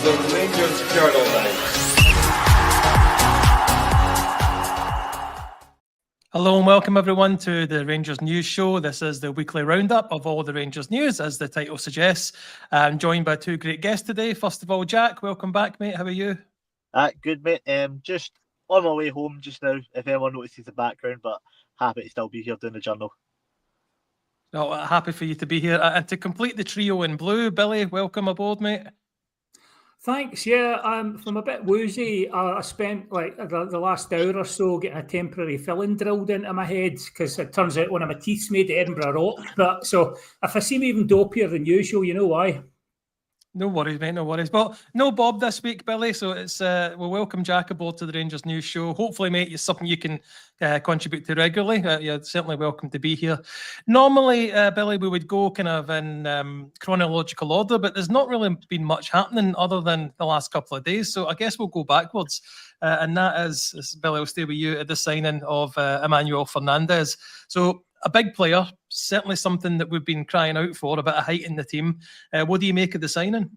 the Rangers Journal. Hello and welcome everyone to the Rangers News Show. This is the weekly roundup of all the Rangers news, as the title suggests. I'm joined by two great guests today. First of all, Jack, welcome back, mate. How are you? Good, mate. Just on my way home just now, if anyone notices the background, but happy to still be here doing the journal. Oh, happy for you to be here. And to complete the trio in blue, Billy, welcome aboard, mate. Thanks. Yeah, I'm a bit woozy. I spent like the last hour or so getting a temporary filling drilled into my head because it turns out one of my teeth's made at Edinburgh Rock. But so if I seem even dopier than usual, you know why. No worries, mate. No worries. But no Bob this week, Billy. So it's we'll welcome Jack aboard to the Rangers News Show. Hopefully, mate, it's something you can contribute to regularly. You're certainly welcome to be here. Normally, Billy, we would go kind of in chronological order, but there's not really been much happening other than the last couple of days. So I guess we'll go backwards. And that is, Billy, I'll stay with you at the signing of Emmanuel Fernandez. So a big player, certainly something that we've been crying out for, a bit of height in the team. What do you make of the signing?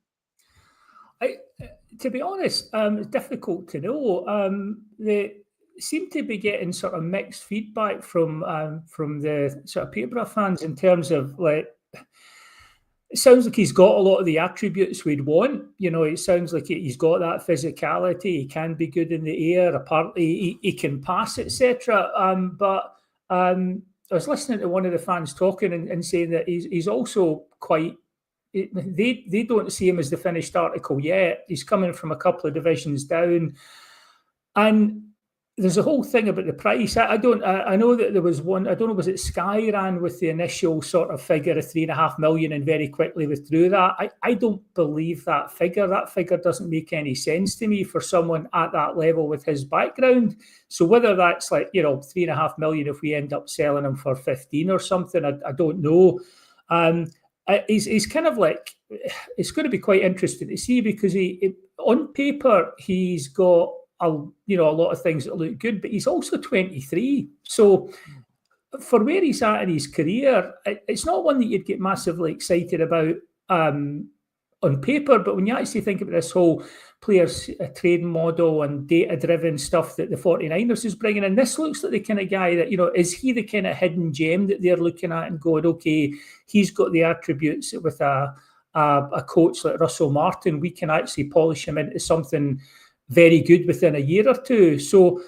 To be honest, it's difficult to know. They seem to be getting sort of mixed feedback from the sort of Peterborough fans in terms of like, it sounds like he's got a lot of the attributes we'd want. You know, it sounds like he's got that physicality. He can be good in the air. Apparently, he can pass, etc. I was listening to one of the fans talking and saying that he's also quite. They don't see him as the finished article yet. He's coming from a couple of divisions down, and there's a whole thing about the price. I know that there was one. I don't know, was it Sky ran with the initial sort of figure of $3.5 million and very quickly withdrew that. I don't believe that figure. That figure doesn't make any sense to me for someone at that level with his background. So whether that's like, you know, $3.5 million if we end up selling him for 15 or something, I don't know. He's kind of like, it's going to be quite interesting to see because on paper he's got a lot of things that look good, but he's also 23. So for where he's at in his career, it's not one that you'd get massively excited about on paper, but when you actually think about this whole players trading model and data-driven stuff that the 49ers is bringing in, this looks like the kind of guy that, you know, is he the kind of hidden gem that they're looking at and going, okay, he's got the attributes with a coach like Russell Martin, we can actually polish him into something very good within a year or two. So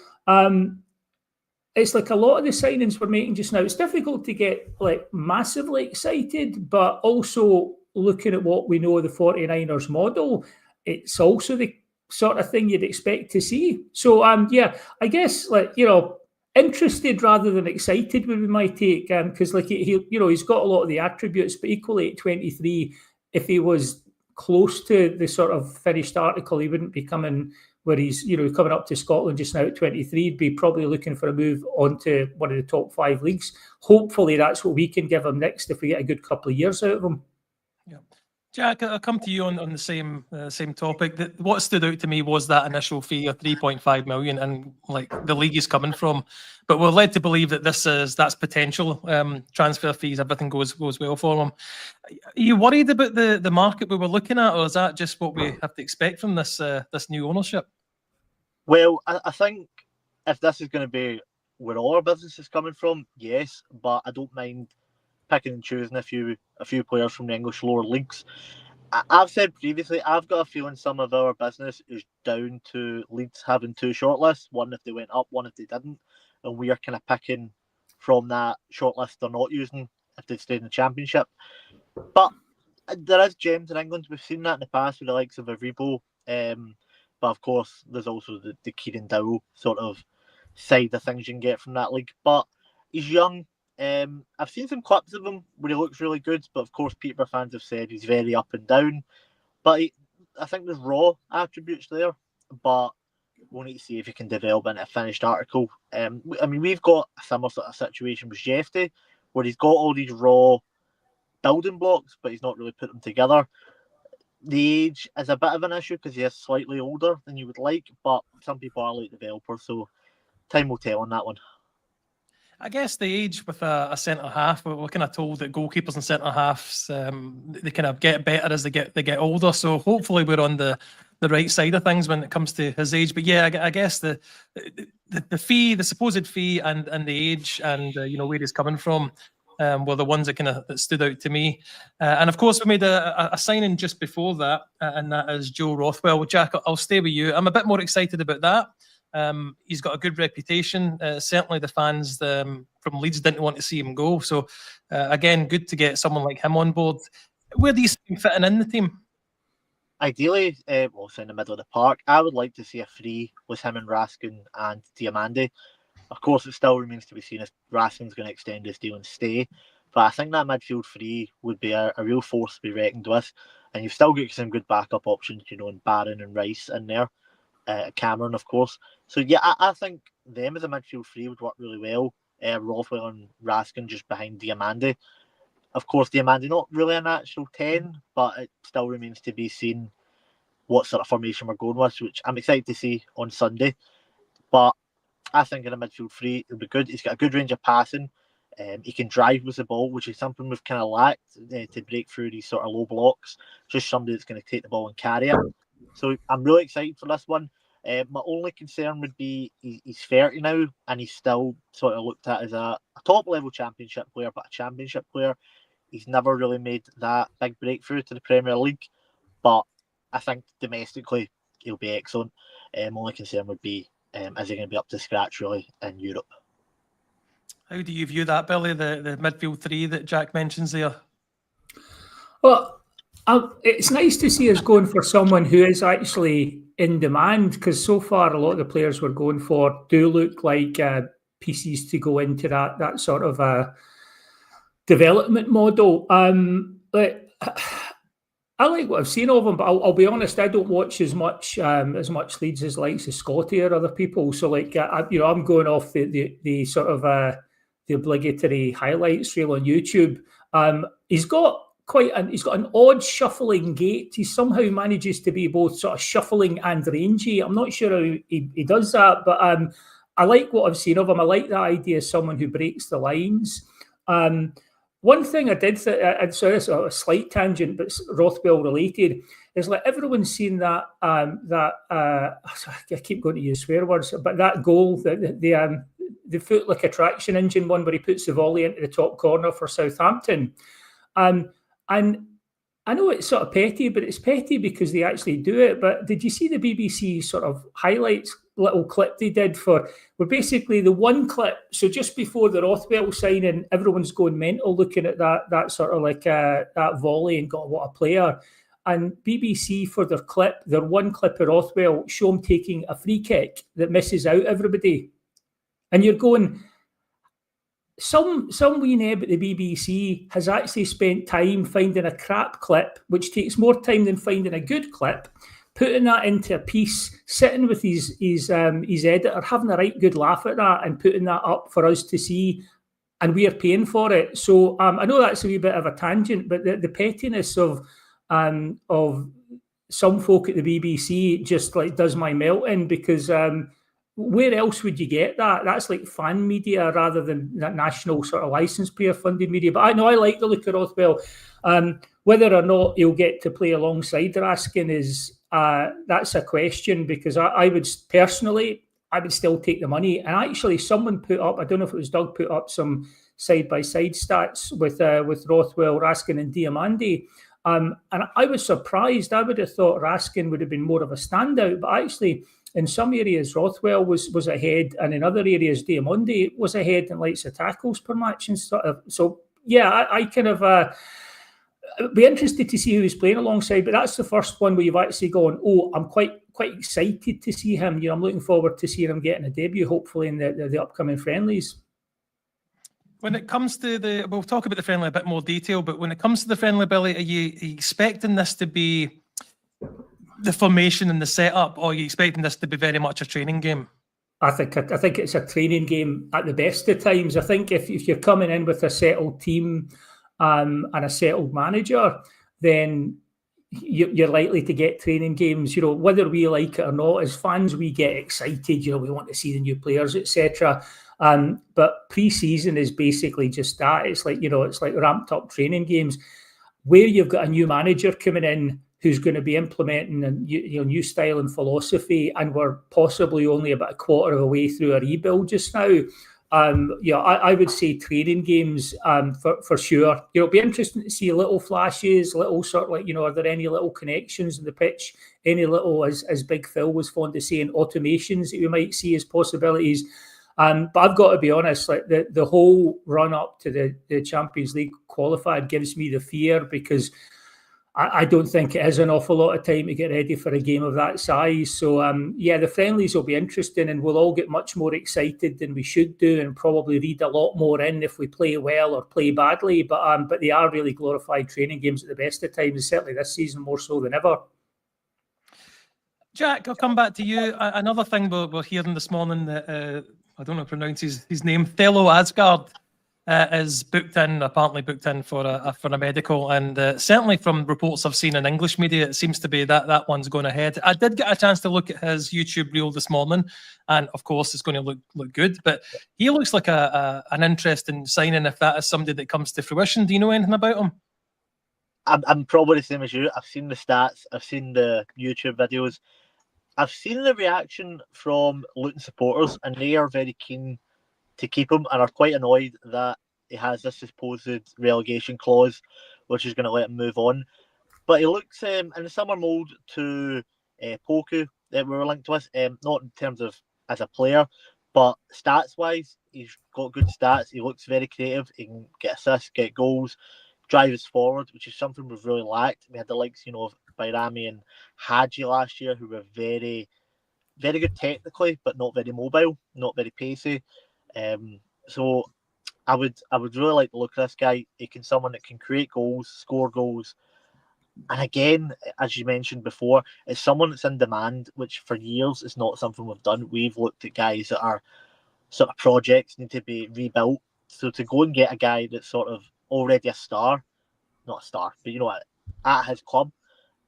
it's like a lot of the signings we're making just now, it's difficult to get like massively excited, but also looking at what we know of the 49ers model, it's also the sort of thing you'd expect to see. So I guess, like, you know, interested rather than excited would be my take, because like he's got a lot of the attributes, but equally at 23, if he was close to the sort of finished article, he wouldn't be coming where he's, you know, coming up to Scotland just now at 23. He'd be probably looking for a move onto one of the top 5 leagues. Hopefully that's what we can give him next if we get a good couple of years out of him. Yeah. Jack, I'll come to you on the same topic. What stood out to me was that initial fee of 3.5 million, and like the league is coming from. But we're led to believe that that's potential transfer fees. Everything goes well for them. Are you worried about the market we were looking at, or is that just what we have to expect from this new ownership? Well, I think if this is going to be where all our business is coming from, yes, but I don't mind picking and choosing a few players from the English lower leagues. I've said previously, I've got a feeling some of our business is down to Leeds having 2 shortlists, one if they went up, one if they didn't, and we are kind of picking from that shortlist they're not using if they've stayed in the Championship. But there is gems in England. We've seen that in the past with the likes of Aribo, but of course there's also the Kieran Dowell sort of side of things you can get from that league. But he's young. I've seen some clips of him where he looks really good, but of course Peterborough fans have said he's very up and down. But I think there's raw attributes there, but we'll need to see if he can develop into a finished article. I mean, we've got a similar sort of situation with Jefty, where he's got all these raw building blocks, but he's not really put them together. The age is a bit of an issue because he is slightly older than you would like, but some people are late developers, so time will tell on that one. I guess the age with a centre half, we're kind of told that goalkeepers and centre halves they kind of get better as they get older. So hopefully we're on the the right side of things when it comes to his age. But yeah, I guess the fee, the supposed fee, and the age, and where he's coming from, were the ones that stood out to me. And of course, we made a signing just before that, and that is Joe Rothwell. Jack, I'll stay with you. I'm a bit more excited about that. He's got a good reputation. Certainly the fans from Leeds didn't want to see him go. So again, good to get someone like him on board. Where do you see him fitting in the team? Ideally, also in the middle of the park. I would like to see a free with him and Raskin and Diamande. Of course, it still remains to be seen if Raskin's going to extend his deal and stay. But I think that midfield free would be a real force to be reckoned with. And you've still got some good backup options, in Barron and Rice in there. Cameron, of course. So, yeah, I think them as a midfield free would work really well. Rothwell and Raskin just behind Diamande. Of course, Diamande not really a natural 10, but it still remains to be seen what sort of formation we're going with, which I'm excited to see on Sunday. But I think in a midfield free, it'll be good. He's got a good range of passing. He can drive with the ball, which is something we've kind of lacked to break through these sort of low blocks. Just somebody that's going to take the ball and carry it. So I'm really excited for this one. My only concern would be he's 30 now, and he's still sort of looked at as a top-level championship player, but a championship player. He's never really made that big breakthrough to the Premier League. But I think domestically, he'll be excellent. My only concern would be, is he going to be up to scratch, really, in Europe? How do you view that, Billy, the midfield three that Jack mentions there? Well, it's nice to see us going for someone who is actually in demand, because so far a lot of the players we're going for do look like pieces to go into that sort of development model. But I like what I've seen of him, but I'll be honest, I don't watch as much Leeds as likes of Scotty or other people. So I'm going off the sort of the obligatory highlights reel on YouTube. He's got an odd shuffling gait. He somehow manages to be both sort of shuffling and rangy. I'm not sure how he does that, but I like what I've seen of him. I like the idea of someone who breaks the lines. One thing I did, sorry, it's a slight tangent, but Rothwell related, is like everyone's seen that I keep going to use swear words, but that goal, the Footlick Attraction Engine one where he puts the volley into the top corner for Southampton. And I know it's sort of petty, but it's petty because they actually do it. But did you see the BBC sort of highlights little clip they did where basically the one clip, so just before the Rothwell signing, everyone's going mental looking at that sort of like that volley and got what a player. And BBC for their one clip of Rothwell show him taking a free kick that misses out everybody. And you're going, some wee neb at the BBC has actually spent time finding a crap clip, which takes more time than finding a good clip, putting that into a piece, sitting with his editor, having a right good laugh at that and putting that up for us to see, and we are paying for it. So I know that's a wee bit of a tangent, but the pettiness of some folk at the BBC just like does my melt in, because where else would you get that? That's like fan media rather than that national sort of licence player funded media. But I know I like the look of Rothwell. Whether or not he'll get to play alongside Raskin is that's a question, because I would personally, I would still take the money. And actually someone put up, I don't know if it was Doug, put up some side-by-side stats with Rothwell, Raskin and Diamande. And I was surprised. I would have thought Raskin would have been more of a standout, but actually in some areas Rothwell was ahead, and in other areas Diamande was ahead in lights of tackles per match and stuff. So yeah, I kind of be interested to see who he's playing alongside, but that's the first one where you've actually gone, oh, I'm quite excited to see him. I'm looking forward to seeing him getting a debut, hopefully in the upcoming friendlies. When it comes to we'll talk about the friendly in a bit more detail, but when it comes to the friendly, Billy, are you expecting this to be the formation and the setup, or are you expecting this to be very much a training game? I think it's a training game at the best of times. I think if you're coming in with a settled team and a settled manager, then you're likely to get training games. Whether we like it or not, as fans, we get excited. We want to see the new players, etc. But pre-season is basically just that. It's like ramped up training games where you've got a new manager coming in who's going to be implementing a new style and philosophy, and we're possibly only about a quarter of the way through a rebuild just now. I would say training games for sure. It'll be interesting to see little flashes, little sort of like, are there any little connections in the pitch, any little, as Big Phil was fond of saying, automations that we might see as possibilities. But I've got to be honest, like the whole run up to the Champions League qualifier gives me the fear, because I don't think it is an awful lot of time to get ready for a game of that size. So, the friendlies will be interesting, and we'll all get much more excited than we should do, and probably read a lot more in if we play well or play badly. But they are really glorified training games at the best of times, certainly this season more so than ever. Jack, I'll come back to you. Another thing we're hearing this morning that I don't know how to pronounce his name, Thelo Asgard, is apparently booked in for a medical, and certainly from reports I've seen in English media, it seems to be that one's going ahead. I did get a chance to look at his YouTube reel this morning, and of course it's going to look good, but he looks like an interesting signing if that is somebody that comes to fruition. Do you know anything about him? I'm probably the same as you. I've seen the stats, I've seen the YouTube videos, I've seen the reaction from Luton supporters, and they are very keen to keep him and are quite annoyed that he has this supposed relegation clause, which is going to let him move on. But he looks in a similar mould to Poku that we were linked with, not in terms of as a player, but stats-wise, he's got good stats. He looks very creative. He can get assists, get goals, drive us forward, which is something we've really lacked. We had the likes, of Bayrami and Hadji last year, who were very, very good technically, but not very mobile, not very pacey. So I would really like to look at this guy. He can someone that can create goals, score goals, and again, as you mentioned before, it's someone that's in demand, which for years is not something we've done. We've looked at guys that are sort of projects, need to be rebuilt. So to go and get a guy that's sort of already a star, not a star, but at his club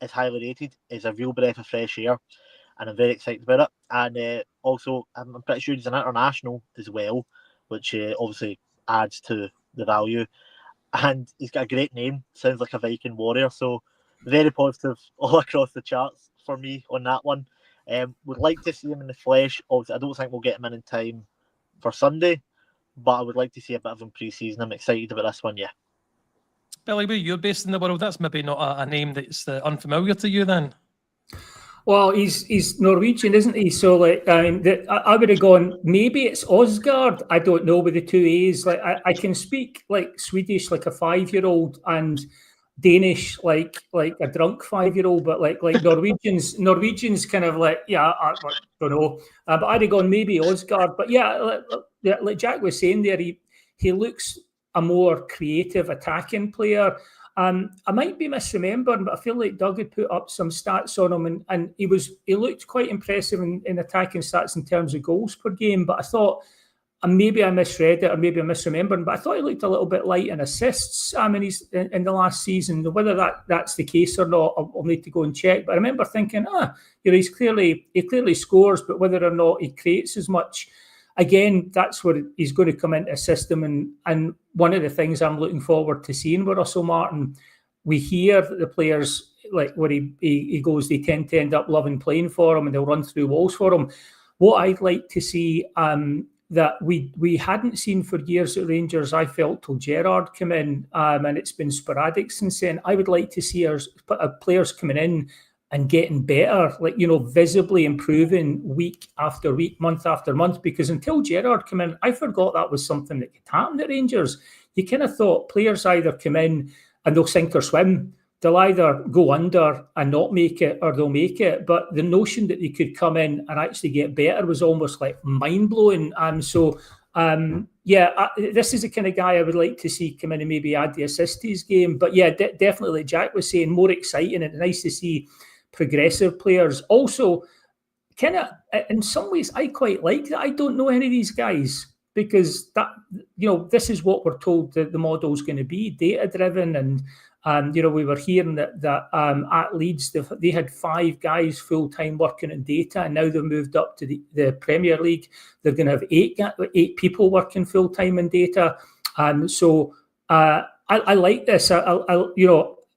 is highly rated, is a real breath of fresh air, and I'm very excited about it. And also, I'm pretty sure he's an international as well, which obviously adds to the value. And he's got a great name, sounds like a Viking warrior, so very positive all across the charts for me on that one. Would like to see him in the flesh. Obviously, I don't think we'll get him in time for Sunday, but I would like to see a bit of him pre-season. I'm excited about this one, yeah. Billy, where you're based in the world, that's maybe not a name that's unfamiliar to you then. Well, he's Norwegian, isn't he? So, I would have gone, maybe it's Osgard. I don't know, with the two A's. Like, I can speak like Swedish like a 5-year-old, and Danish like a drunk 5-year-old, but like Norwegians kind of like, I don't know. But I'd have gone maybe Osgard. But like Jack was saying there, he looks a more creative attacking player. I might be misremembering, but I feel like Doug had put up some stats on him, and he looked quite impressive in attacking stats in terms of goals per game. But I thought, and maybe I misread it, or maybe I'm misremembering, but I thought he looked a little bit light in assists. He's in the last season. Whether that's the case or not, I'll need to go and check. But I remember thinking, he clearly scores, but whether or not he creates as much. Again, that's where he's going to come into a system, and one of the things I'm looking forward to seeing with Russell Martin, we hear that the players, like where he goes, they tend to end up loving playing for him, and they'll run through walls for him. What I'd like to see that we hadn't seen for years at Rangers, I felt, till Gerrard came in, and it's been sporadic since then. I would like to see our players coming in and getting better, visibly improving week after week, month after month, because until Gerrard came in, I forgot that was something that could happen at Rangers. You kind of thought players either come in and they'll sink or swim. They'll either go under and not make it, or they'll make it. But the notion that they could come in and actually get better was almost like mind-blowing. This is the kind of guy I would like to see come in and maybe add the assist to his game. But yeah, definitely, like Jack was saying, more exciting, and nice to see progressive players. Also, kind of in some ways, I quite like that I don't know any of these guys, because that this is what we're told that the model's going to be, data driven. And we were hearing that at Leeds they had 5 guys full time working in data, and now they've moved up to the Premier League. They're going to have 8 people working full time in data. I like this.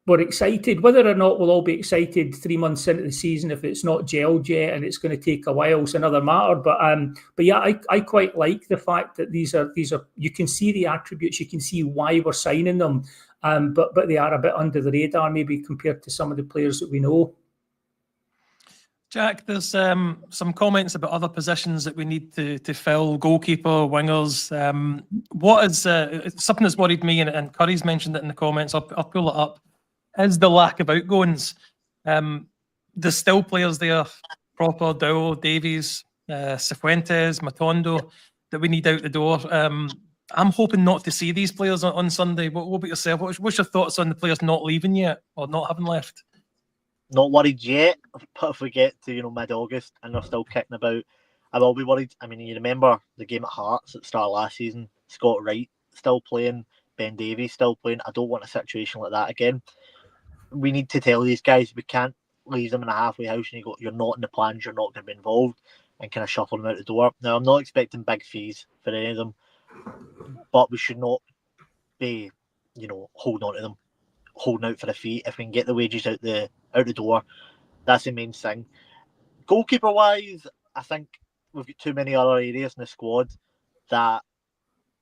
we're excited. Whether or not we'll all be excited 3 months into the season, if it's not gelled yet and it's going to take a while, is another matter. But yeah, I quite like the fact that these are you can see the attributes, you can see why we're signing them, but they are a bit under the radar maybe compared to some of the players that we know. Jack, there's some comments about other positions that we need to fill, goalkeeper, wingers. What is something that's worried me, and Curry's mentioned it in the comments, I'll pull it up, is the lack of outgoings. There's still players there, Proper, Dowell, Davies, Cifuentes, Matondo, that we need out the door. I'm hoping not to see these players on Sunday. What about yourself? What's your thoughts on the players not leaving yet or not having left? Not worried yet, but if we get to mid-August and they're still kicking about, I will be worried. I mean, you remember the game at Hearts at the start of last season, Scott Wright still playing, Ben Davies still playing. I don't want a situation like that again. We need to tell these guys we can't leave them in a halfway house and you're not in the plans, you're not going to be involved, and kind of shuffle them out the door. Now, I'm not expecting big fees for any of them, but we should not be, holding on to them, holding out for a fee. If we can get the wages out the door, that's the main thing. Goalkeeper wise, I think we've got too many other areas in the squad that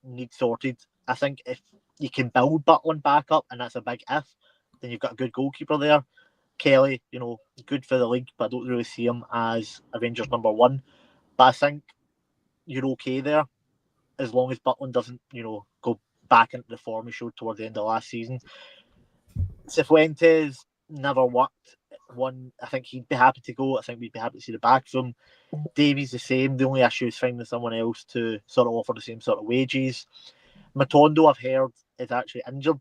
need sorted. I think if you can build Butland back up, and that's a big if, then you've got a good goalkeeper there. Kelly, good for the league, but I don't really see him as a Rangers number one. But I think you're okay there as long as Butland doesn't, go back into the form he showed toward the end of last season. Cifuentes never worked. I think he'd be happy to go. I think we'd be happy to see the back of him. Davies the same. The only issue is finding someone else to sort of offer the same sort of wages. Matondo, I've heard, is actually injured,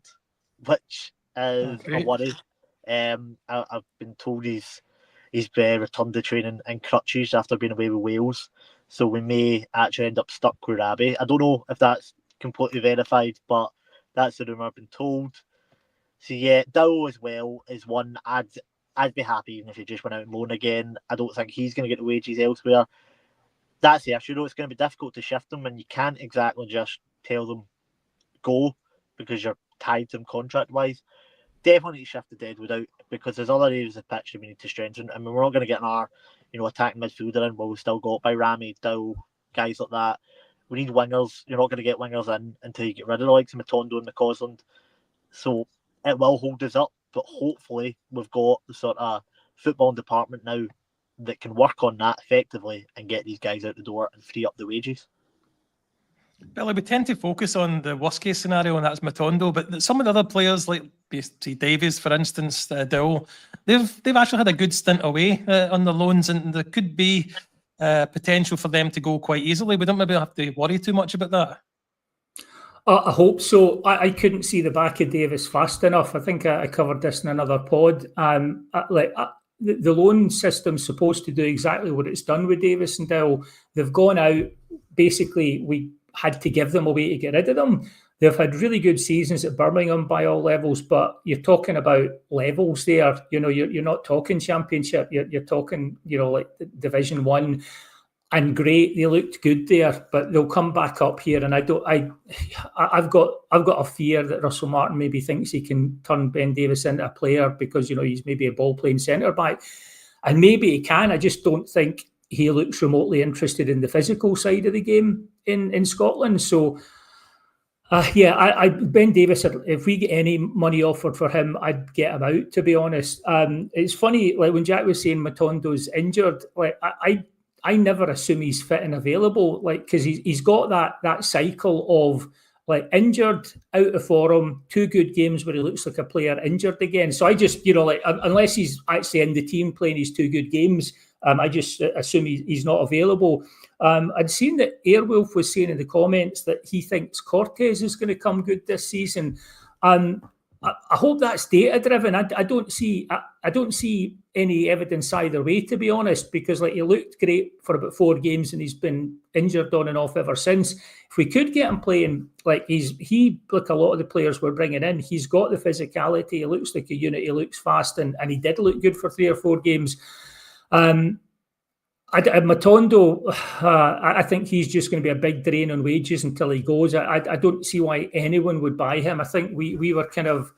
which is a worry. I've been told he's returned to training in crutches after being away with Wales, so we may actually end up stuck with Rabi. I don't know if that's completely verified, but that's the rumour I've been told. So yeah, Dowell as well is one I'd be happy even if he just went out on loan again. I don't think he's going to get the wages elsewhere. That's the issue. It's going to be difficult to shift them, and you can't exactly just tell them go because you're tied to them contract wise. Definitely shift the Deadwood out because there's other areas of the pitch that we need to strengthen. I mean, we're not going to get our attacking midfielder in, but we've still got by Rami, Dowell, guys like that. We need wingers. You're not going to get wingers in until you get rid of the likes of Matondo and McCausland. So it will hold us up, but hopefully we've got the sort of football department now that can work on that effectively and get these guys out the door and free up the wages. Billy, we tend to focus on the worst case scenario, and that's Matondo, but some of the other players, like say Davies, for instance, Dowell, they've actually had a good stint away on the loans, and there could be potential for them to go quite easily. We don't maybe have to worry too much about that. I hope so. I couldn't see the back of Davis fast enough. I think I covered this in another pod. The loan system's supposed to do exactly what it's done with Davis and Dowell. They've gone out. Basically, we had to give them away to get rid of them. They've had really good seasons at Birmingham by all levels, but you're talking about levels there. You're not talking championship. You're talking, like Division 1. And great, they looked good there, but they'll come back up here. And I've got a fear that Russell Martin maybe thinks he can turn Ben Davies into a player because he's maybe a ball playing centre back, and maybe he can. I just don't think he looks remotely interested in the physical side of the game in Scotland. So Ben Davies, if we get any money offered for him, I'd get him out, to be honest. It's funny, like when Jack was saying Matondo's injured, like I never assume he's fit and available, like because he's got that cycle of like injured, out of form, 2 good games where he looks like a player injured again. So I just, unless he's actually in the team playing his 2 good games, I just assume he's not available. I'd seen that Airwolf was saying in the comments that he thinks Cortez is going to come good this season. I hope that's data driven. I don't see any evidence either way, to be honest, because like he looked great for about 4 games and he's been injured on and off ever since. If we could get him playing, like like a lot of the players we're bringing in, he's got the physicality. He looks like a unit. He looks fast, and he did look good for 3 or 4 games. Matondo, I think he's just going to be a big drain on wages until he goes. I don't see why anyone would buy him. I think we were kind of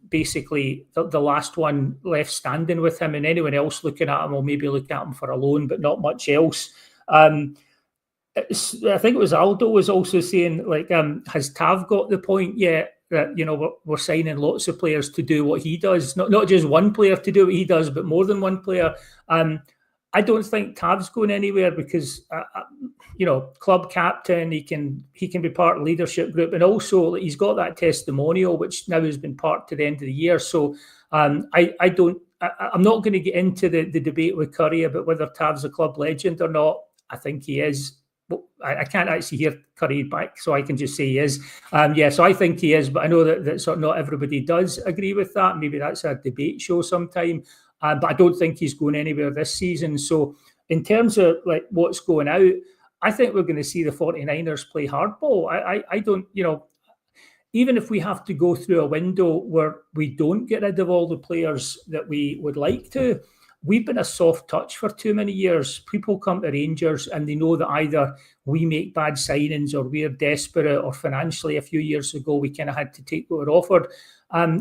basically the last one left standing with him, and anyone else looking at him will maybe look at him for a loan, but not much else. I think it was Aldo was also saying, like, has Tav got the point yet that, you know, we're signing lots of players to do what he does, not just one player to do what he does, but more than one player. I don't think Tav's going anywhere because, you know, club captain, he can be part of leadership group, and also he's got that testimonial which now has been parked to the end of the year. So I'm not going to get into the debate with Curry about whether Tav's a club legend or not. I think he is. I can't actually hear Curry back, so I can just say he is. So I think he is, but I know that sort of not everybody does agree with that. Maybe that's a debate show sometime. But I don't think he's going anywhere this season. So in terms of like what's going out, I think we're going to see the 49ers play hardball. I don't, you know, even if we have to go through a window where we don't get rid of all the players that we would like to, we've been a soft touch for too many years. People come to Rangers and they know that either we make bad signings or we're desperate, or financially a few years ago we kind of had to take what we're offered.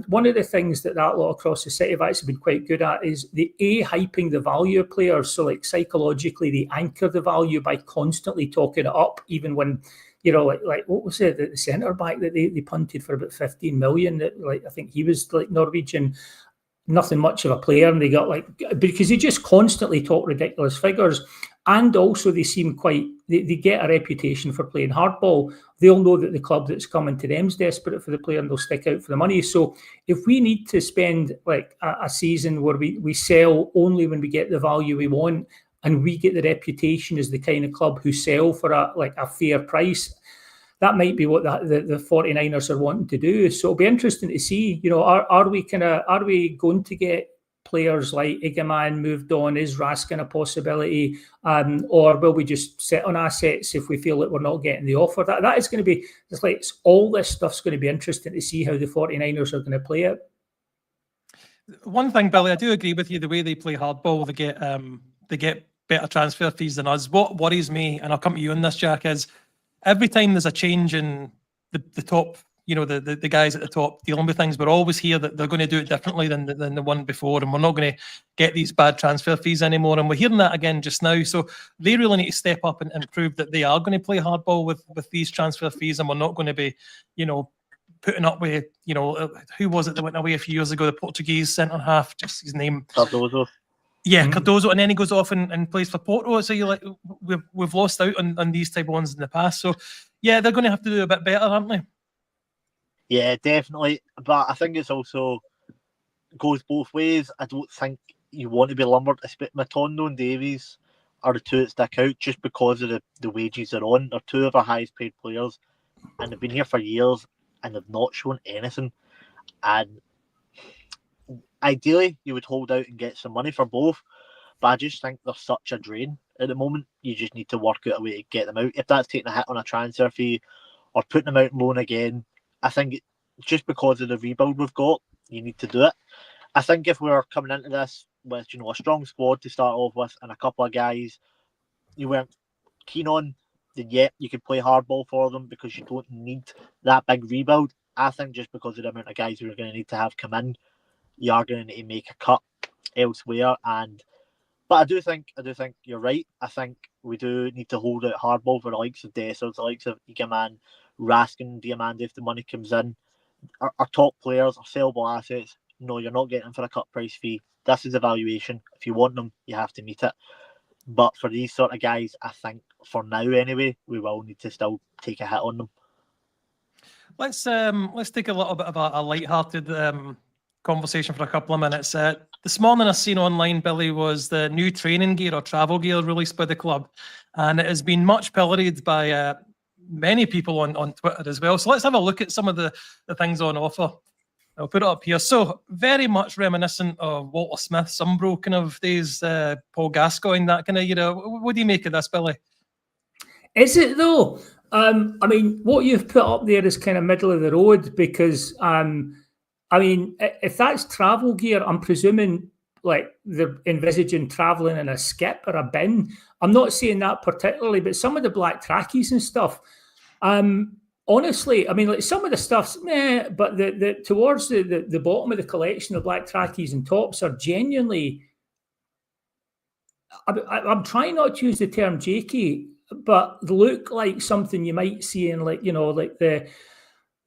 One of the things that lot across the city have actually been quite good at is the hyping the value of players. So like psychologically, they anchor the value by constantly talking it up, even when, you know, like what was it, the centre back that they punted for about 15 million, that, like, I think he was like Norwegian, nothing much of a player, and they got like, because they just constantly talk ridiculous figures. And also they seem quite, they get a reputation for playing hardball. They'll know that the club that's coming to them is desperate for the player, and they'll stick out for the money. So if we need to spend like a season where we sell only when we get the value we want, and we get the reputation as the kind of club who sell for a fair price, that might be what the 49ers are wanting to do. So it'll be interesting to see, you know, are we going to get players like Igaman moved on? Is Raskin a possibility? Or will we just sit on assets if we feel that we're not getting the offer? That is going to be, it's like all this stuff's going to be interesting to see how the 49ers are going to play it. One thing, Billy, I do agree with you. The way they play hardball, they get better transfer fees than us. What worries me, and I'll come to you on this, Jack, is every time there's a change in the top, you know, the guys at the top dealing with things, we're always hear that they're going to do it differently than the one before, and we're not going to get these bad transfer fees anymore. And we're hearing that again just now. So they really need to step up and prove that they are going to play hardball with these transfer fees, and we're not going to be, you know, putting up with, you know, who was it that went away a few years ago? The Portuguese centre half, just his name. Cardozo. Yeah, Cardozo, and then he goes off and plays for Porto. So you're like, we've lost out on these type of ones in the past. So yeah, they're going to have to do a bit better, aren't they? Yeah, definitely. But I think it's also goes both ways. I don't think you want to be lumbered. Matondo and Davies are the two that stick out just because of the wages they're on. They're two of our highest paid players, and they've been here for years and they've not shown anything. And ideally, you would hold out and get some money for both, but I just think they're such a drain at the moment. You just need to work out a way to get them out. If that's taking a hit on a transfer fee or putting them out on loan again, I think just because of the rebuild we've got, you need to do it. I think if we're coming into this with, you know, a strong squad to start off with and a couple of guys you weren't keen on, then yeah, you could play hardball for them because you don't need that big rebuild. I think just because of the amount of guys we're going to need to have come in, you are going to need to make a cut elsewhere. But I do think you're right. I think we do need to hold out hardball for the likes of Dessers, the likes of Igaman, Raskin, Diamande if the money comes in. Our top players are sellable assets. No, you're not getting them for a cut price fee. This is evaluation. If you want them, you have to meet it. But for these sort of guys, I think for now anyway, we will need to still take a hit on them. Let's take a little bit of a light-hearted conversation for a couple of minutes. This morning I seen online, Billy, was the new training gear or travel gear released by the club, and it has been much pilloried by many people on Twitter as well. So let's have a look at some of the things on offer. I'll put it up here. So very much reminiscent of Walter Smith's Umbro kind of days, Paul Gascoigne, that kind of, you know. What do you make of this, Billy? Is it though? I mean, what you've put up there is kind of middle of the road because, I mean, if that's travel gear, I'm presuming like they're envisaging travelling in a skip or a bin. I'm not saying that particularly, but some of the black trackies and stuff, honestly, I mean, like some of the stuff's meh, but the towards the bottom of the collection, the black trackies and tops are genuinely. I'm trying not to use the term jakey, but look like something you might see in like like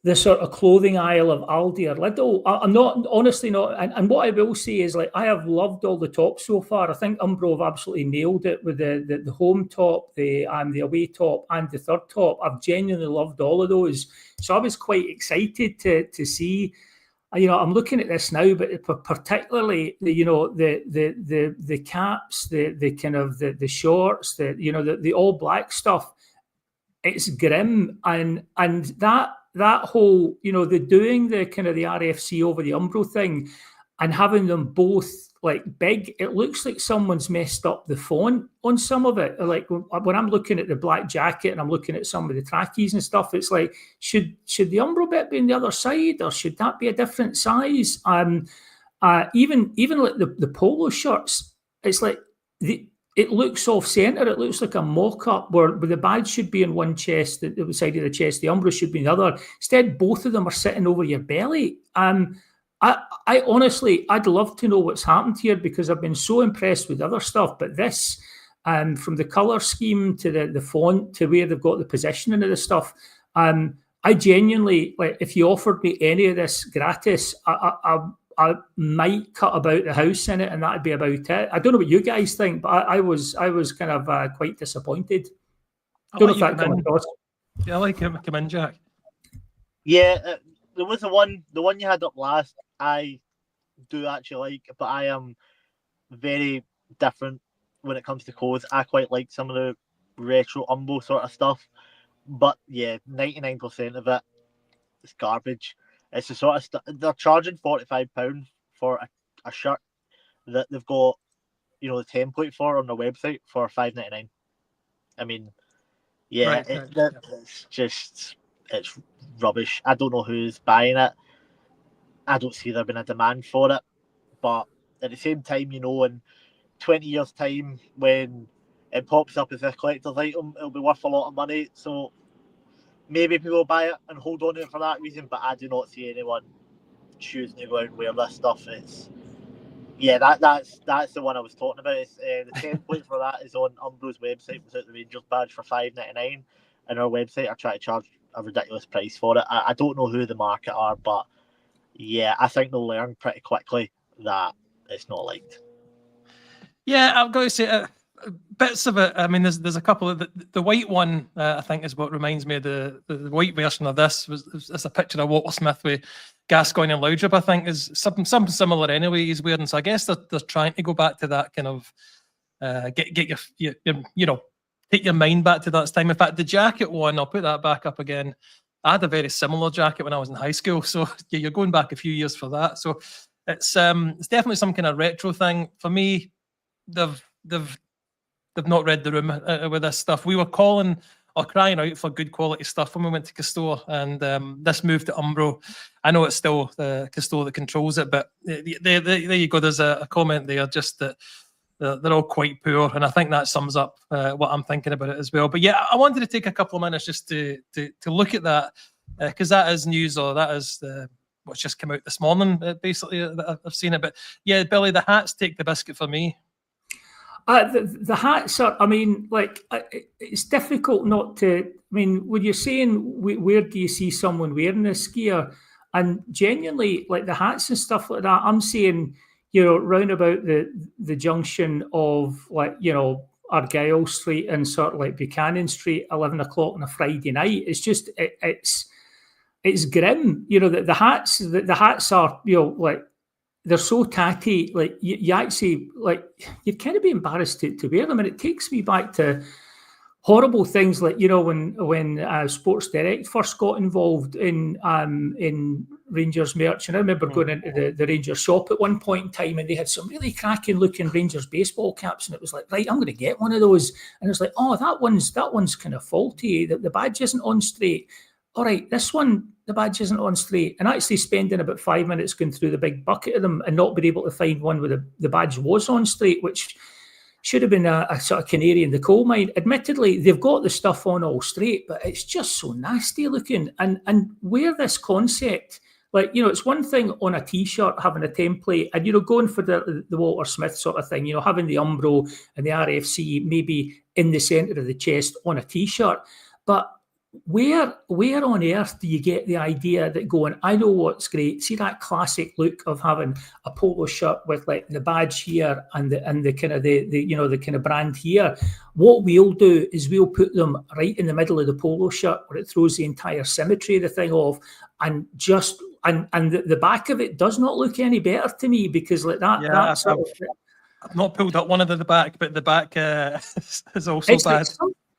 the sort of clothing aisle of Aldi or Lidl. I'm not honestly not, and what I will say is like I have loved all the tops so far. I think Umbro have absolutely nailed it with the home top, the away top, and the third top. I've genuinely loved all of those, so I was quite excited to see. I'm looking at this now, but particularly the caps, the kind of the shorts, the all black stuff. It's grim, and that whole the doing the kind of the RFC over the Umbro thing, and having them both like big. It looks like someone's messed up the font on some of it. Like when I'm looking at the black jacket and I'm looking at some of the trackies and stuff, it's like should the Umbro bit be on the other side, or should that be a different size? Even like the polo shirts, it's like it looks off centre. It looks like a mock-up where the badge should be in one chest, the side of the chest. The Umbro should be in the other. Instead, both of them are sitting over your belly. I honestly, I'd love to know what's happened here, because I've been so impressed with other stuff. But this, from the colour scheme to the font to where they've got the positioning of the stuff, I genuinely, like, if you offered me any of this gratis, I might cut about the house in it, and that'd be about it. I don't know what you guys think, but I was kind of quite disappointed. I don't know if that comes across. Yeah, I like him. Come in, Jack. Yeah, there was the one you had up last. I do actually like, but I am very different when it comes to clothes. I quite like some of the retro Umbro sort of stuff, but yeah, 99% of it is garbage. It's the sort of stuff they're charging £45 for a shirt that they've got, the template for on their website for £5.99. I mean, yeah, it's rubbish. I don't know who's buying it. I don't see there being a demand for it. But at the same time, in 20 years' time, when it pops up as a collector's item, it'll be worth a lot of money. So maybe people will buy it and hold on to it for that reason. But I do not see anyone choosing to go out and wear this stuff. That's the one I was talking about. It's, the template for that is on Umbro's website without the Rangers badge for £5.99, and our website are trying to charge a ridiculous price for it. I don't know who the market are, but yeah, I think they'll learn pretty quickly that it's not liked. Yeah, I've got to say, bits of it. I mean, there's a couple of the white one. I think is what reminds me of the white version of this. It's a picture of Walter Smith with Gascoigne and Laudrup. I think is something similar anyway. He's wearing. So I guess they're trying to go back to that kind of get your take your mind back to that time. In fact, the jacket one, I'll put that back up again. I had a very similar jacket when I was in high school, so yeah, you're going back a few years for that. So it's definitely some kind of retro thing for me. They've not read the room with this stuff. We were calling or crying out for good quality stuff when we went to Castore, and this move to Umbro. I know it's still the Castore that controls it, but there you go. There's a comment there, just that they're all quite poor, and I think that sums up what I'm thinking about it as well. But yeah, I wanted to take a couple of minutes just to look at that, because that is news, or that is what's just come out this morning, basically, that I've seen it. But yeah, Billy, the hats take the biscuit for me. The hats are, I mean, like, it's difficult not to, I mean, when you're saying where do you see someone wearing this gear, and genuinely, like the hats and stuff like that, I'm saying, round about the junction of, like, Argyle Street and sort of like Buchanan Street, 11 o'clock on a Friday night. It's just, it's grim. The hats are, like, they're so tatty, like you actually, like, you'd kind of be embarrassed to wear them. And it takes me back to horrible things like, when Sports Direct first got involved in Rangers merch. And I remember going into the Rangers shop at one point in time, and they had some really cracking looking Rangers baseball caps. And it was like, right, I'm going to get one of those. And it's like, oh, that one's kind of faulty. The badge isn't on straight. All right, this one, the badge isn't on straight. And actually spending about 5 minutes going through the big bucket of them and not being able to find one where the badge was on straight, which should have been a sort of canary in the coal mine. Admittedly, they've got the stuff on all straight, but it's just so nasty looking. And where this concept, like, it's one thing on a T-shirt having a template and, going for the Walter Smith sort of thing, having the Umbro and the RFC maybe in the centre of the chest on a T-shirt. But where on earth do you get the idea that going, I know what's great, see that classic look of having a polo shirt with like the badge here and the kind of the kind of brand here. What we'll do is we'll put them right in the middle of the polo shirt where it throws the entire symmetry of the thing off, and just and the back of it does not look any better to me, because like that. Yeah, I've not pulled up one of the back, but the back is also bad.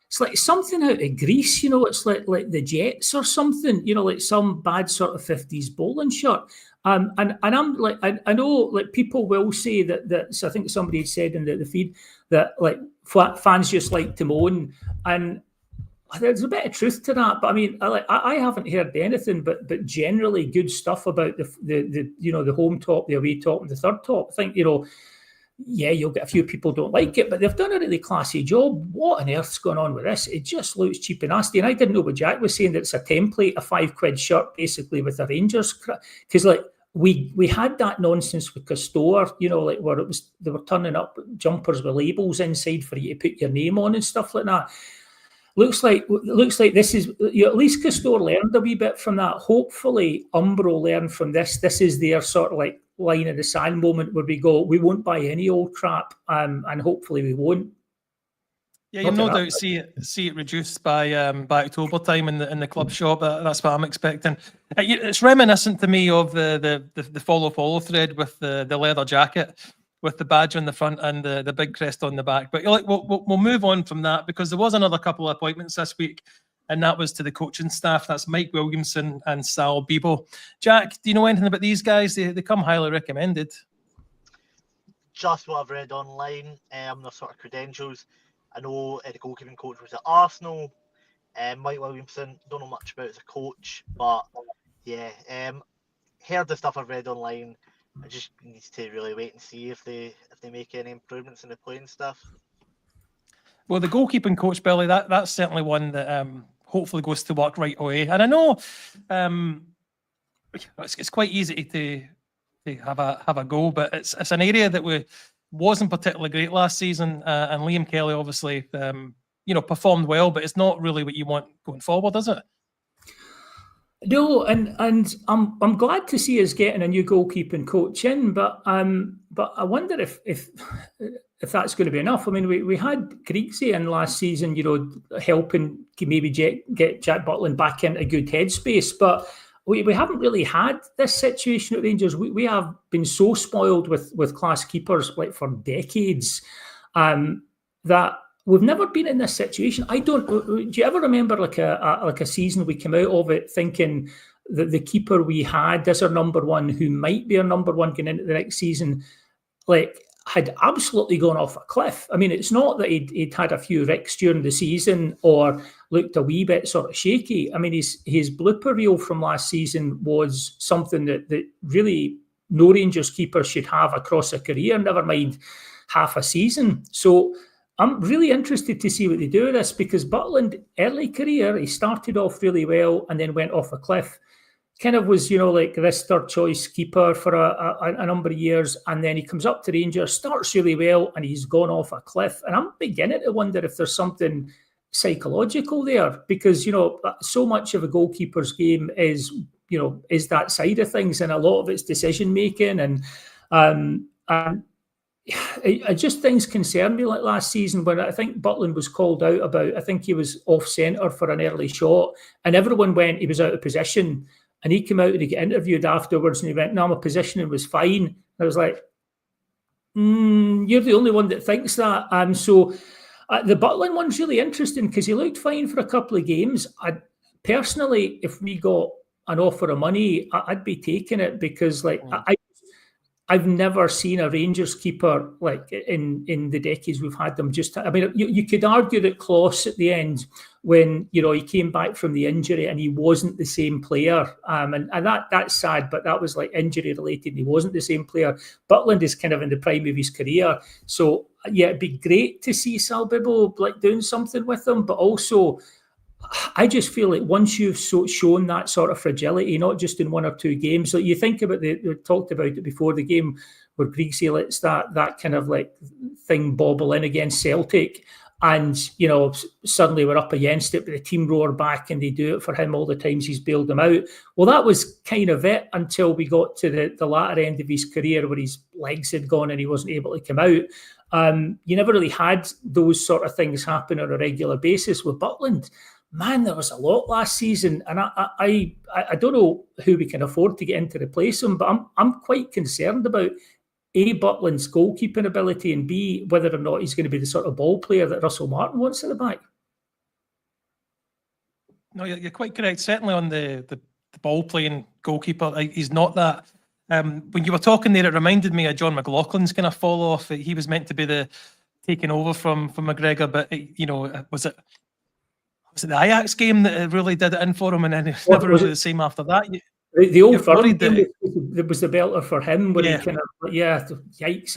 It's like something out of Greece, it's like the Jets or something, like some bad sort of 50s bowling shirt. And I'm like, I know like people will say that so I think somebody had said in the feed that like fans just like to moan, and there's a bit of truth to that. But I mean, I haven't heard anything but generally good stuff about the home top, the away top, and the third top. I think, yeah, you'll get a few people don't like it, but they've done a really classy job. What on earth's going on with this? It just looks cheap and nasty. And I didn't know what Jack was saying, that it's a template, a £5 shirt, basically with a Rangers. Because like we had that nonsense with Castore, like where it was, they were turning up jumpers with labels inside for you to put your name on and stuff like that. Looks like this is, at least Castore learned a wee bit from that. Hopefully Umbro learned from this. This is their sort of like line in the sand moment where we go, we won't buy any old crap, and hopefully we won't. Yeah, you'll no doubt see it reduced by October time in the club shop. That's what I'm expecting. It's reminiscent to me of the follow thread with the leather jacket with the badge on the front and the big crest on the back. But we'll move on from that, because there was another couple of appointments this week, and that was to the coaching staff. That's Mike Williamson and Sal Bebo. Jack, do you know anything about these guys? They come highly recommended. Just what I've read online, their sort of credentials. I know the goalkeeping coach was at Arsenal. Mike Williamson, don't know much about as a coach, but yeah, heard the stuff I've read online. I just need to really wait and see if they make any improvements in the playing stuff. Well, the goalkeeping coach, Billy, that's certainly one that hopefully goes to work right away. And I know it's quite easy to have a go, but it's an area that wasn't particularly great last season. And Liam Kelly obviously performed well, but it's not really what you want going forward, is it? No, and I'm glad to see us getting a new goalkeeping coach in, but I wonder if that's going to be enough. I mean, we had Greaksy in last season, helping maybe get Jack Butland back into a good headspace, but we haven't really had this situation at Rangers. We have been so spoiled with class keepers like for decades that we've never been in this situation. Do you ever remember like a season we came out of it thinking that the keeper we had as our number one, who might be our number one going into the next season, like had absolutely gone off a cliff? I mean, it's not that he'd had a few ricks during the season or looked a wee bit sort of shaky. I mean, his blooper reel from last season was something that really no Rangers keeper should have across a career, never mind half a season. So I'm really interested to see what they do with this, because Butland, early career, he started off really well and then went off a cliff. Kind of was, like this third choice keeper for a number of years. And then he comes up to Rangers, starts really well, and he's gone off a cliff. And I'm beginning to wonder if there's something psychological there, because, so much of a goalkeeper's game is that side of things, and a lot of it's decision making. And just things concern me, like last season when I think Butland was called out about, I think he was off centre for an early shot, and everyone went he was out of position, and he came out and he got interviewed afterwards and he went, no, my positioning was fine. And I was like, you're the only one that thinks that. So the Butland one's really interesting because he looked fine for a couple of games. Personally, if we got an offer of money, I'd be taking it, because I've never seen a Rangers keeper like in the decades we've had them. I mean, you could argue that Kloss at the end, when he came back from the injury and he wasn't the same player, and that's sad, but that was like injury related and he wasn't the same player. Butland is kind of in the prime of his career, so yeah, it'd be great to see Sal Bibbo like doing something with him, but also I just feel like once you've shown that sort of fragility, not just in 1 or 2 games, like you think about we talked about it before the game where Griggsy lets that kind of like thing bobble in against Celtic, and suddenly we're up against it, but the team roar back and they do it for him all the times he's bailed them out. Well, that was kind of it until we got to the latter end of his career where his legs had gone and he wasn't able to come out. You never really had those sort of things happen on a regular basis with Butland. Man, there was a lot last season, and I don't know who we can afford to get in to replace him, but I'm quite concerned about A, Butland's goalkeeping ability, and B, whether or not he's going to be the sort of ball player that Russell Martin wants at the back. No, you're quite correct. Certainly on the ball playing goalkeeper, he's not that. When you were talking there, it reminded me of John McLaughlin's kind of fall off. He was meant to be the taking over from McGregor, but was it the Ajax game that really did it in for him, and then it's never really the same after that? The old firm game was the belter for him, where he kind of, yikes.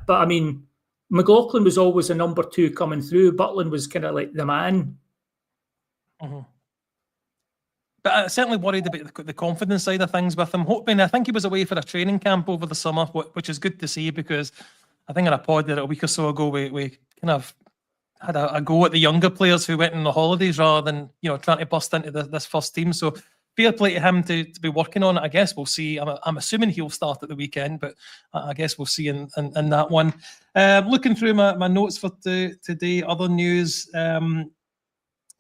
But I mean, McLaughlin was always a number 2 coming through. Butland was kind of like the man. Mm-hmm. But I certainly worried about the confidence side of things with him. I think he was away for a training camp over the summer, which is good to see, because I think in a pod there a week or so ago, we kind of had a go at the younger players who went on the holidays rather than trying to bust into this first team. So fair play to him to be working on it. I guess we'll see. I'm assuming he'll start at the weekend, but I guess we'll see in that one. Looking through my notes for today, other news.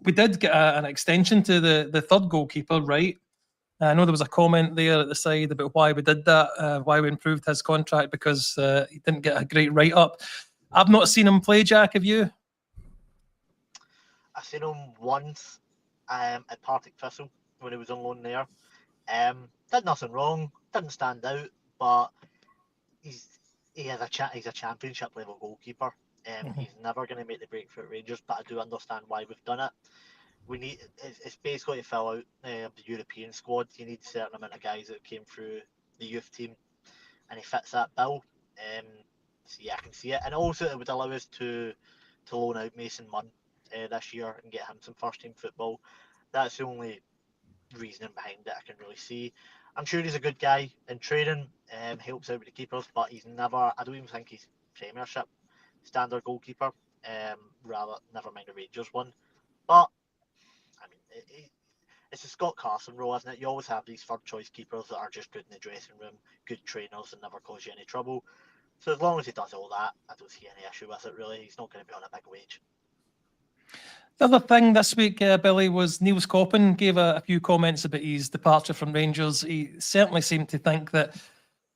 We did get an extension to the third goalkeeper, right? I know there was a comment there at the side about why we did that, why we improved his contract, because he didn't get a great write-up. I've not seen him play, Jack, have you? I've seen him once at Partick Thistle when he was on loan there. Did nothing wrong, didn't stand out, but he's a championship level goalkeeper. He's never going to make the breakthrough at Rangers, but I do understand why we've done it. It's basically to fill out the European squad. You need a certain amount of guys that came through the youth team, and he fits that bill. So yeah, I can see it, and also it would allow us to loan out Mason Munn this year and get him some first team football. That's the only reasoning behind it I can really see. I'm sure he's a good guy in training, helps out with the keepers, but he's never, I don't even think he's Premiership standard goalkeeper, never mind the Rangers one. But I mean, it's a Scott Carson role, isn't it? You always have these third choice keepers that are just good in the dressing room, good trainers, and never cause you any trouble. So as long as he does all that, I don't see any issue with it, really. He's not going to be on a big wage. The other thing this week, Billy, was Niels Coppen gave a few comments about his departure from Rangers. He certainly seemed to think that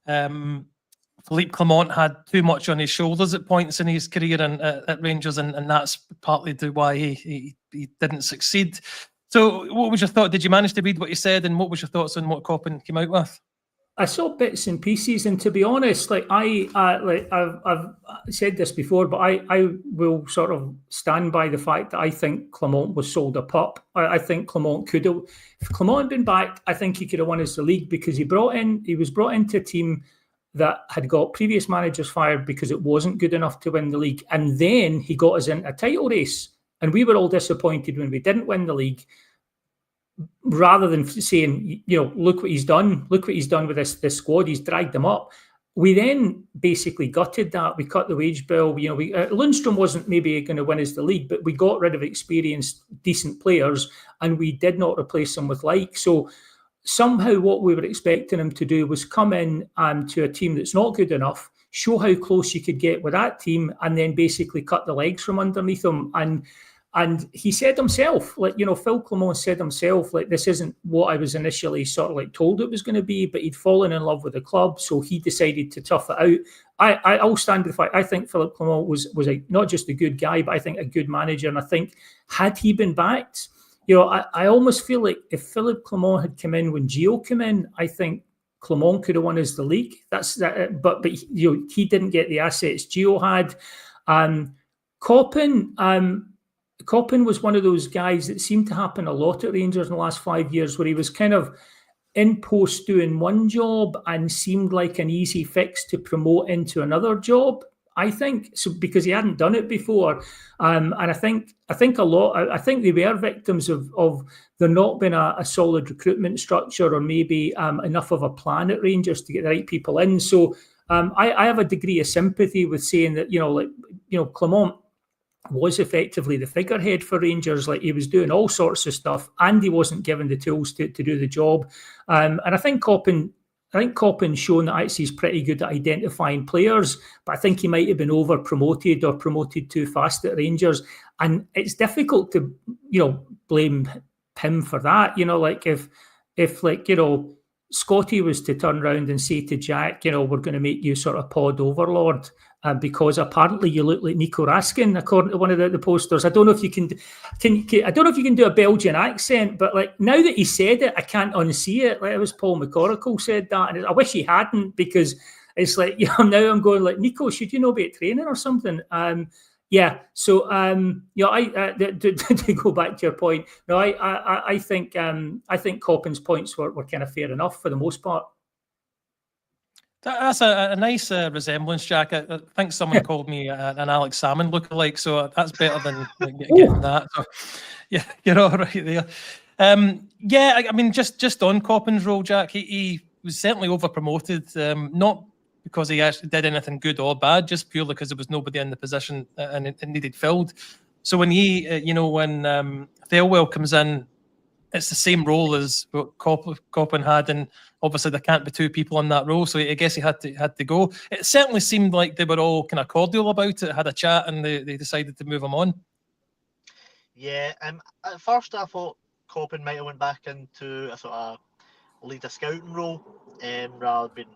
Philippe Clement had too much on his shoulders at points in his career at Rangers, and that's partly to why he didn't succeed. So what was your thought? Did you manage to read what he said, and what was your thoughts on what Coppen came out with? I saw bits and pieces, and to be honest, I've said this before, but I will sort of stand by the fact that I think Clement was sold a pup. I think Clement could have, if Clement had been back, I think he could have won us the league, because he was brought into a team that had got previous managers fired because it wasn't good enough to win the league, and then he got us into a title race, and we were all disappointed when we didn't win the league. Rather than saying, look what he's done with this squad, he's dragged them up. We then basically gutted that. We cut the wage bill. Lundstrom wasn't maybe going to win us the league, but we got rid of experienced, decent players, and we did not replace them with like. So somehow what we were expecting him to do was come in to a team that's not good enough, show how close you could get with that team, and then basically cut the legs from underneath them. And he said himself, Phil Clement said himself, this isn't what I was initially sort of told it was going to be, but he'd fallen in love with the club, so he decided to tough it out. I'll stand with the fact, I think Philippe Clement was not just a good guy, but I think a good manager. And I think had he been backed, I almost feel like if Philippe Clement had come in when Gio came in, I think Clement could have won us the league. But he didn't get the assets Gio had. Coppen was one of those guys that seemed to happen a lot at Rangers in the last 5 years, where he was kind of in post doing one job and seemed like an easy fix to promote into another job. I think so, because he hadn't done it before, and I think they were victims of there not being a solid recruitment structure, or maybe enough of a plan at Rangers to get the right people in. So I have a degree of sympathy with saying that, Clement was effectively the figurehead for Rangers. Like, he was doing all sorts of stuff, and he wasn't given the tools to do the job. And I think Coppin's shown that actually he's pretty good at identifying players, but I think he might have been over-promoted or promoted too fast at Rangers. And it's difficult to, blame him for that. Like if Scotty was to turn around and say to Jack, we're going to make you sort of pod overlord, because apparently you look like Nico Raskin, according to one of the posters. I don't know if you can I don't know if you can do a Belgian accent, but like, now that he said it, I can't unsee it. Like, it was Paul McCorrickle said that, and I wish he hadn't, because it's like, now I'm going like, Nico, should you not be at training or something? Yeah. So, to go back to your point, no, I think Coppin's points were kind of fair enough for the most part. That's a nice resemblance, Jack. I think someone called me an Alex Salmon lookalike, so that's better than getting that. So, yeah, you're all right there. I mean, just on Coppin's role, Jack, he was certainly over-promoted, not because he actually did anything good or bad, just purely because there was nobody in the position and it needed filled. So when when Thelwell comes in, it's the same role as what Coppin had, and obviously there can't be two people in that role, so I guess he had to go. It certainly seemed like they were all kind of cordial about it, had a chat, and they decided to move him on. Yeah, at first I thought Coppin might have went back into a sort of lead a scouting role, rather than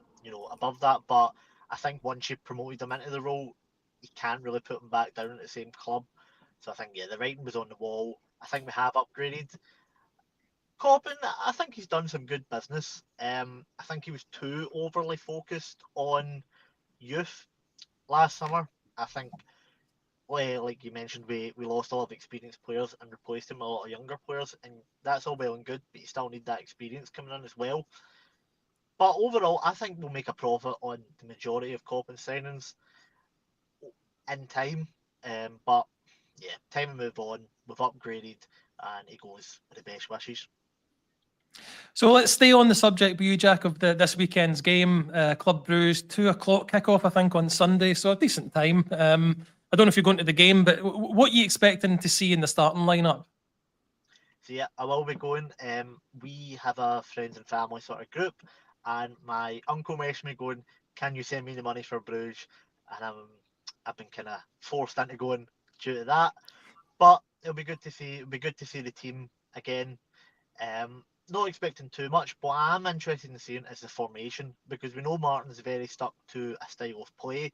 above that. But I think once you promoted him into the role, you can't really put him back down at the same club. So I think, the writing was on the wall. I think we have upgraded. Coppin, I think he's done some good business. I think he was too overly focused on youth last summer. I think, like you mentioned, we lost a lot of experienced players and replaced them with a lot of younger players, and that's all well and good, but you still need that experience coming in as well. But overall, I think we'll make a profit on the majority of Coppin's signings in time. But yeah, time to move on. We've upgraded, and he goes with the best wishes. So let's stay on the subject with you, Jack, of this weekend's game. Club Brugge, 2:00 kickoff, I think, on Sunday. So a decent time. I don't know if you're going to the game, but what are you expecting to see in the starting lineup? So yeah, I will be going. We have a friends and family sort of group, and my uncle messaged me going, "Can you send me the money for Bruges?" And I've been kind of forced into going due to that. But it'll be good to see. It'll be good to see the team again. Not expecting too much, but I'm interested in seeing is the formation, because we know Martin's very stuck to a style of play,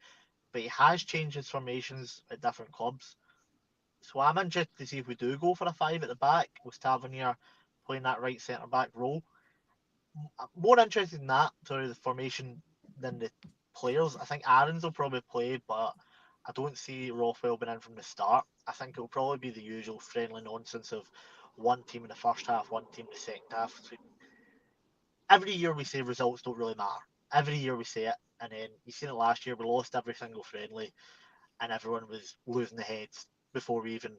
but he has changed his formations at different clubs. So I'm interested to see if we do go for a 5 at the back with Tavernier playing that right centre back role. I'm more interested in that, the formation, than the players. I think Aarons will probably play, but I don't see Rothwell being in from the start. I think it'll probably be the usual friendly nonsense of one team in the first half, one team in the second half. So every year we say results don't really matter. Every year we say it, and then you seen it last year. We lost every single friendly, and everyone was losing their heads before we even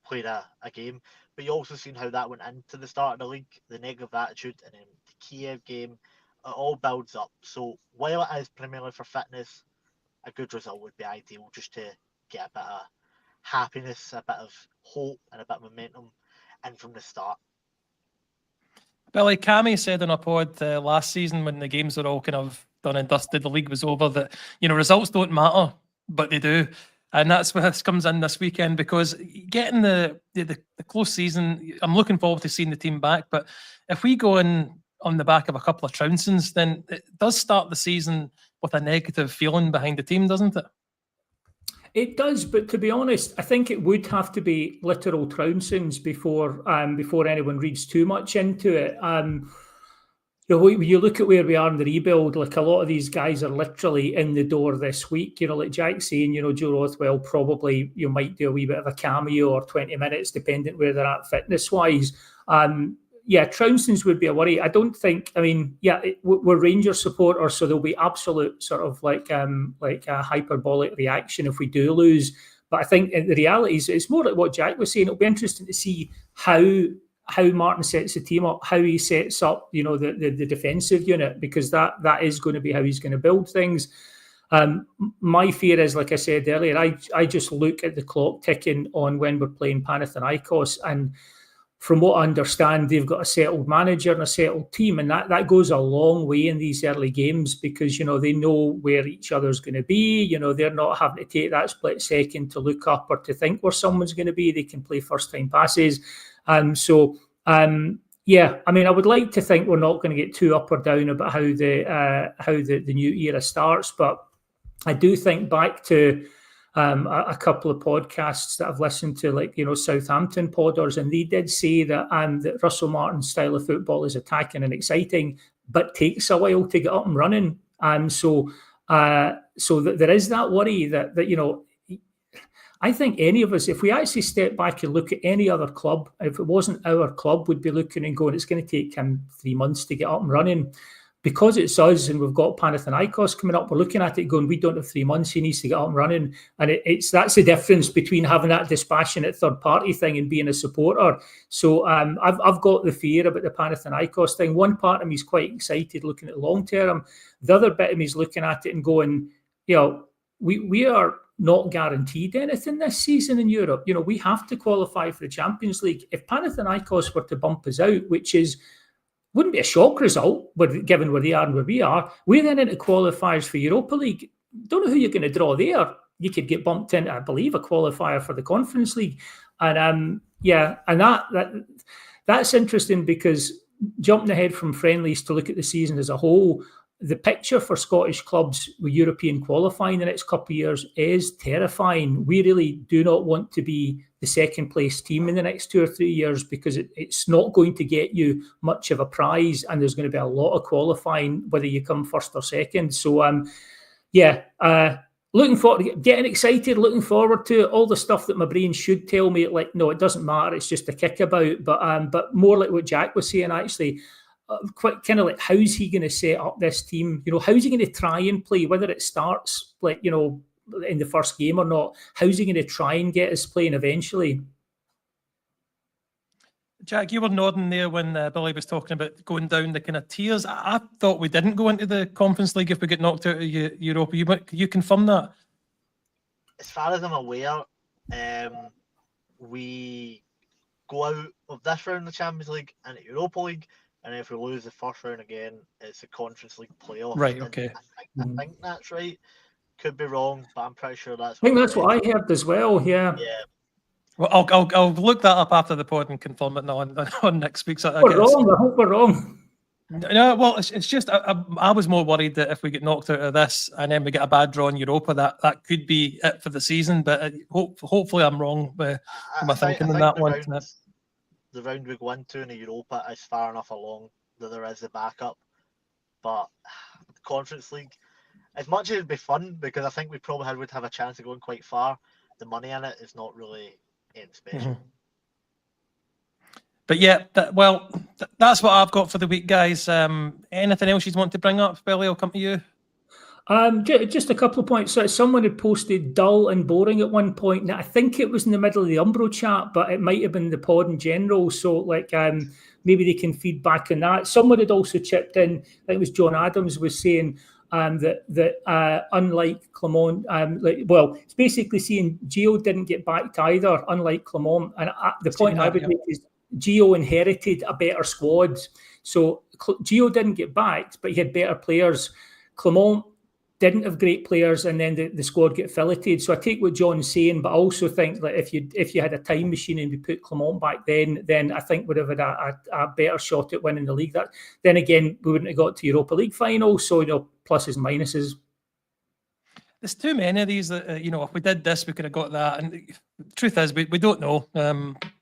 played a game. But you also seen how that went into the start of the league, the negative attitude, and then the Kiev game. It all builds up. So while it is primarily for fitness, a good result would be ideal, just to get a bit of happiness, a bit of hope, and a bit of momentum in from the start. Billy, Cammy said on a pod last season, when the games were all kind of done and dusted, the league was over, that results don't matter, but they do. And that's where this comes in this weekend, because getting the close season, I'm looking forward to seeing the team back. But if we go in on the back of a couple of trouncings, then it does start the season with a negative feeling behind the team, doesn't it? It does, but to be honest, I think it would have to be literal trouncings before anyone reads too much into it. When you look at where we are in the rebuild, like, a lot of these guys are literally in the door this week. Like Jack's saying, Joe Rothwell probably might do a wee bit of a cameo or 20 minutes, depending where they're at fitness-wise. yeah, Trounson's would be a worry. I don't think. I mean, yeah, we're Rangers supporters, so there'll be absolute sort of like a hyperbolic reaction if we do lose. But I think the reality is, it's more like what Jack was saying. It'll be interesting to see how Martin sets the team up, how he sets up, the defensive unit, because that is going to be how he's going to build things. My fear is, like I said earlier, I just look at the clock ticking on when we're playing Panathinaikos, and from what I understand, they've got a settled manager and a settled team, and that goes a long way in these early games, because they know where each other's going to be. They're not having to take that split second to look up or to think where someone's going to be. They can play first time passes. Yeah, I mean, I would like to think we're not going to get too up or down about how the new era starts, but I do think back to a couple of podcasts that I've listened to, like, Southampton podders, and they did say that Russell Martin's style of football is attacking and exciting, but takes a while to get up and running. So there is that worry that I think any of us, if we actually step back and look at any other club, if it wasn't our club, would be looking and going, it's going to take him 3 months to get up and running. Because it's us and we've got Panathinaikos coming up, we're looking at it going, we don't have 3 months, he needs to get up and running. And that's the difference between having that dispassionate third party thing and being a supporter. So I've got the fear about the Panathinaikos thing. One part of me is quite excited looking at long term. The other bit of me is looking at it and going, we are not guaranteed anything this season in Europe. We have to qualify for the Champions League. If Panathinaikos were to bump us out, which wouldn't be a shock result, given where they are and where we are, we're then into qualifiers for Europa League. Don't know who you're going to draw there. You could get bumped into, I believe, a qualifier for the Conference League. And that's interesting, because jumping ahead from friendlies to look at the season as a whole, the picture for Scottish clubs with European qualifying the next couple of years is terrifying. We really do not want to be the second place team in the next 2 or 3 years, because it's not going to get you much of a prize, and there's going to be a lot of qualifying whether you come first or second. So looking forward, getting excited, looking forward to all the stuff that my brain should tell me, like, no, it doesn't matter, it's just a kickabout. But more like what Jack was saying, actually, quite kind of like, how's he going to set up this team? How's he going to try and play, whether it starts in the first game or not? How's he going to try and get us playing eventually? Jack, you were nodding there when Billy was talking about going down the kind of tiers. I thought we didn't go into the Conference League if we get knocked out of Europa. You confirm that? As far as I'm aware, we go out of this round of the Champions League and the Europa League, and if we lose the first round again, it's a Conference League playoff. Right, okay. I think that's right. Could be wrong, but I'm pretty sure that's. I think that's what I heard as well. Yeah. Well, I'll look that up after the pod and confirm it on next week's. I hope we're wrong. No, well, it's just I was more worried that if we get knocked out of this and then we get a bad draw in Europa, that could be it for the season. But hopefully I'm wrong with my thinking on that one. The round we go into in the Europa is far enough along that there is the backup. But the Conference League, as much as it'd be fun, because I think we probably would have a chance of going quite far, the money in it is not really anything special. Mm-hmm. But yeah, that's what I've got for the week, guys. Anything else you want to bring up, Billy? I'll come to you. Just a couple of points. So someone had posted dull and boring at one point. Now, I think it was in the middle of the Umbro chat, but it might have been the pod in general. So maybe they can feed back on that. Someone had also chipped in, I think it was John Adams, was saying that unlike Clermont, it's basically saying Gio didn't get backed either, unlike Clermont. And the point I would make is Gio inherited a better squad. So Gio didn't get backed, but he had better players. Clermont didn't have great players, and then the squad get filleted. So I take what John's saying, but I also think that if you had a time machine and we put Clermont back then I think we'd have had a better shot at winning the league. Then again, we wouldn't have got to Europa League final. So pluses and minuses. There's too many of these that if we did this, we could have got that. And the truth is, we don't know.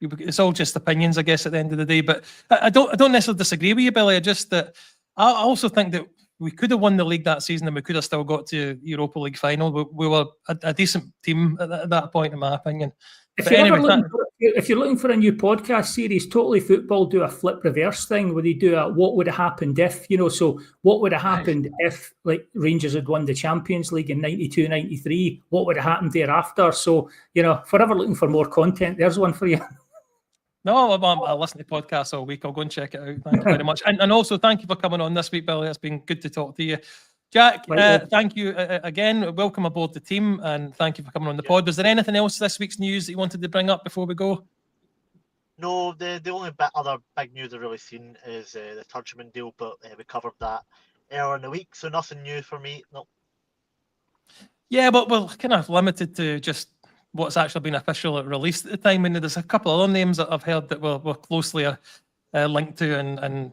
It's all just opinions, I guess, at the end of the day. But I don't necessarily disagree with you, Billy. I also think that we could have won the league that season and we could have still got to Europa League final. We were a decent team at that point, in my opinion. If you're looking for a new podcast series, Totally Football do a flip reverse thing where they do a what would have happened if, so what would have happened if like Rangers had won the Champions League in 92, 93, what would have happened thereafter? So, forever looking for more content, there's one for you. No, I listen to podcasts all week. I'll go and check it out. Thank you very much. And also, thank you for coming on this week, Billy. It's been good to talk to you. Jack, thank you again. Welcome aboard the team, and thank you for coming on the pod. Was there anything else this week's news that you wanted to bring up before we go? No, the only other big news I've really seen is the Turgeman deal, but we covered that earlier in the week, so nothing new for me. No. Yeah, but we're kind of limited to just what's actually been officially released at the time. And there's a couple of other names that I've heard that we're closely linked to, and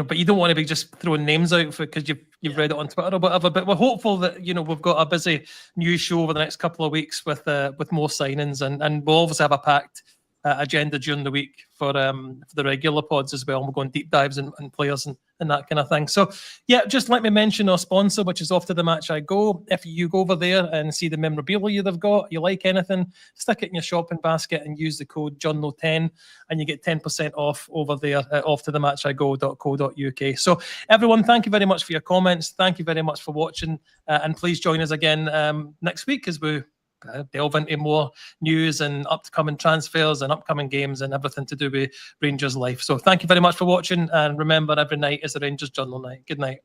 but you don't want to be just throwing names out because you've read it on Twitter or whatever. But we're hopeful that we've got a busy news show over the next couple of weeks with more signings, and we'll obviously have a packed agenda during the week for the regular pods as well. And we're going deep dives and players and that kind of thing. So yeah, just let me mention our sponsor, which is Off to the Match I Go. If you go over there and see the memorabilia they've got, you like anything, stick it in your shopping basket and use the code Journo10 and you get 10% off over there at offtothematchigo.co.uk. So everyone, thank you very much for your comments. Thank you very much for watching, and please join us again next week as we delve into more news and upcoming transfers and upcoming games and everything to do with Rangers life. So thank you very much for watching, and remember, every night is a Rangers Journal night. Good night.